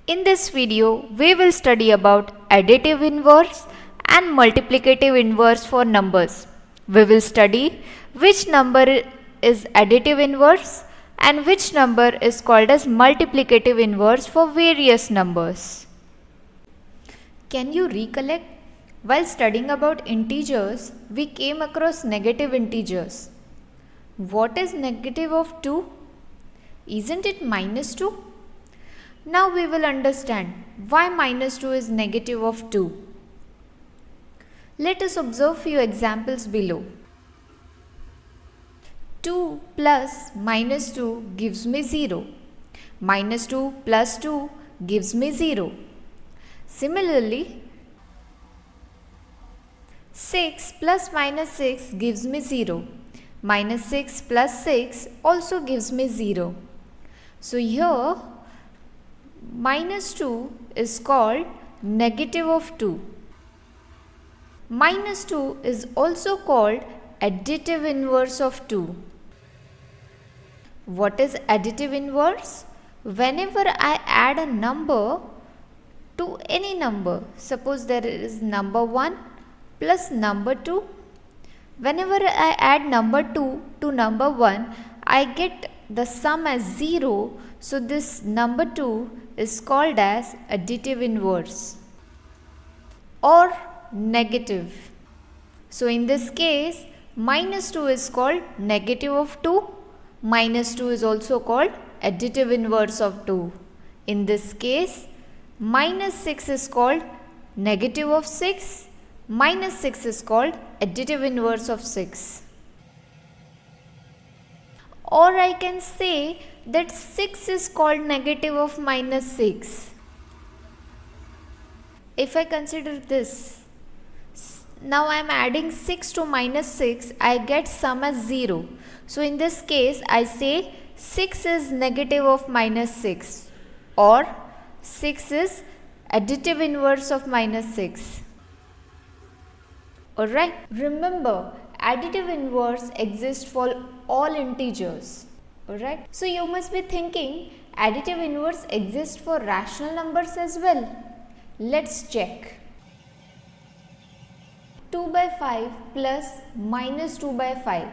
In this video, we will study about additive inverse and multiplicative inverse for numbers. We will study which number is additive inverse and which number is called as multiplicative inverse for various numbers. Can you recollect? While studying about integers, we came across negative integers. What is negative of 2? Isn't it minus 2? Now we will understand why minus 2 is negative of 2. Let us observe few examples below. 2 plus minus 2 gives me 0. Minus 2 plus 2 gives me 0. Similarly, 6 plus minus 6 gives me 0. Minus 6 plus 6 also gives me 0. So here minus 2 is called negative of 2. Minus 2 is also called additive inverse of 2. What is additive inverse? Whenever I add a number to any number, suppose there is number 1 plus number 2. Whenever I add number 2 to number 1, I get the sum as 0. So this number 2 is called as additive inverse or negative. So in this case, minus 2 is called negative of 2. Minus 2 is also called additive inverse of 2. In this case, minus 6 is called negative of 6. Minus 6 is called additive inverse of 6. Or I can say that 6 is called negative of minus 6. If I consider this, now I am adding 6 to minus 6, I get sum as 0. So in this case, I say 6 is negative of minus 6 or 6 is additive inverse of minus 6. Alright, remember additive inverse exists for all integers. Alright, so you must be thinking additive inverse exists for rational numbers as well. Let's check. 2 by 5 plus minus 2 by 5,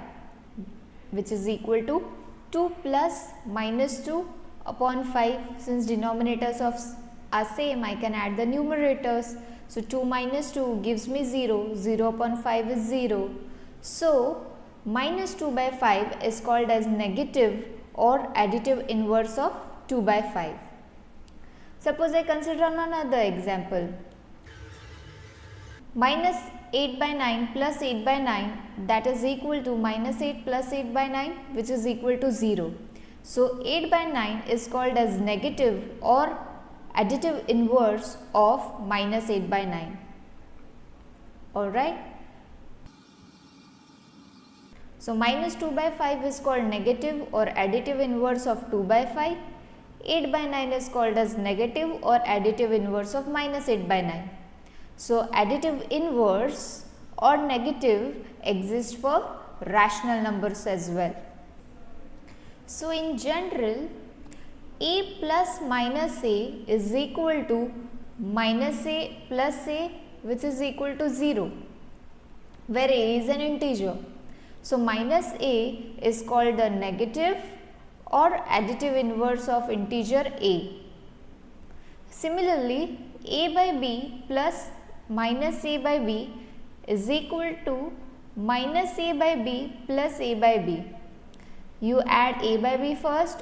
which is equal to 2 plus minus 2 upon 5. Since denominators are same, I can add the numerators. So 2 minus 2 gives me 0, 0 upon 5 is 0. So minus 2 by 5 is called as negative or additive inverse of 2 by 5. Suppose I consider another example. Minus 8 by 9 plus 8 by 9, that is equal to minus 8 plus 8 by 9, which is equal to 0. So 8 by 9 is called as negative or additive inverse of minus 8 by 9. Alright. So minus 2 by 5 is called negative or additive inverse of 2 by 5. 8 by 9 is called as negative or additive inverse of minus 8 by 9. So additive inverse or negative exists for rational numbers as well. So in general, a plus minus a is equal to minus a plus a, which is equal to 0, where a is an integer. So minus a is called the negative or additive inverse of integer a. Similarly, a by b plus minus a by b is equal to minus a by b plus a by b. You add a by b first,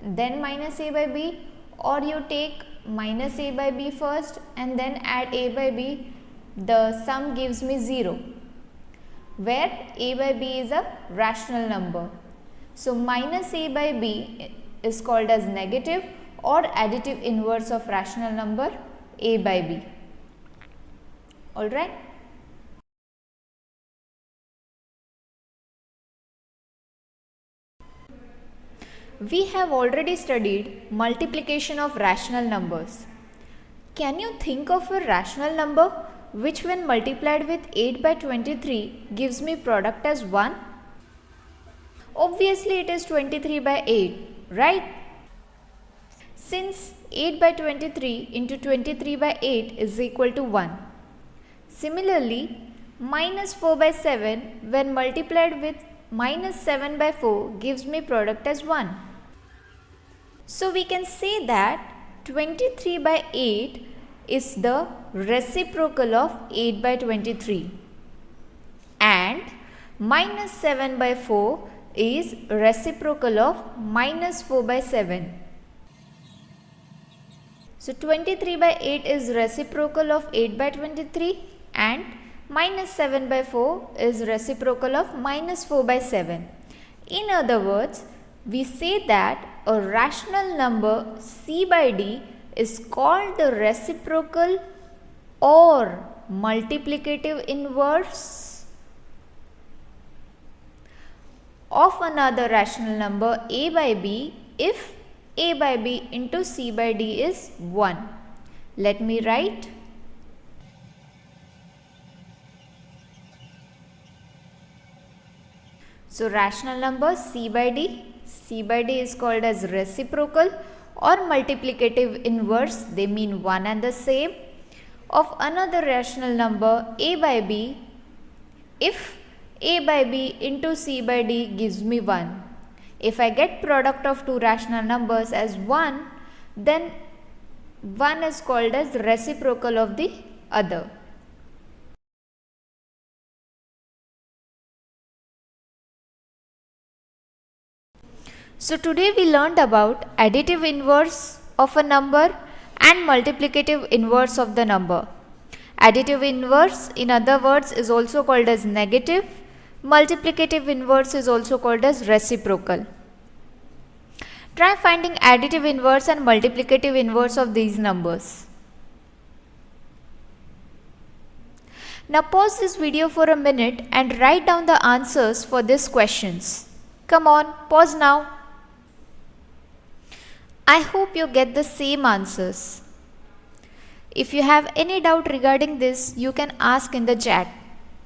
then minus a by b, or you take minus a by b first and then add a by b. The sum gives me 0, where a by b is a rational number. So minus a by b is called as negative or additive inverse of rational number a by b. Alright. We have already studied multiplication of rational numbers. Can you think of a rational number which when multiplied with 8 by 23 gives me product as 1? Obviously it is 23 by 8, right? Since 8 by 23 into 23 by 8 is equal to 1. Similarly, minus 4 by 7 when multiplied with minus 7 by 4 gives me product as 1. So we can say that 23 by 8 is the reciprocal of 8 by 23 and minus 7 by 4 is reciprocal of minus 4 by 7. So 23 by 8 is reciprocal of 8 by 23 and minus 7 by 4 is reciprocal of minus 4 by 7. In other words, we say that a rational number c by d is called the reciprocal or multiplicative inverse of another rational number a by b if a by b into c by d is 1. Let me write. So rational number c by d is called as reciprocal or multiplicative inverse, they mean one and the same, of another rational number a by b if a by b into c by d gives me 1. If I get product of two rational numbers as 1, then one is called as reciprocal of the other. So today we learned about additive inverse of a number and multiplicative inverse of the number. Additive inverse, in other words, is also called as negative. Multiplicative inverse is also called as reciprocal. Try finding additive inverse and multiplicative inverse of these numbers. Now pause this video for a minute and write down the answers for these questions. Come on, pause now. I hope you get the same answers. If you have any doubt regarding this, you can ask in the chat.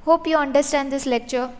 Hope you understand this lecture.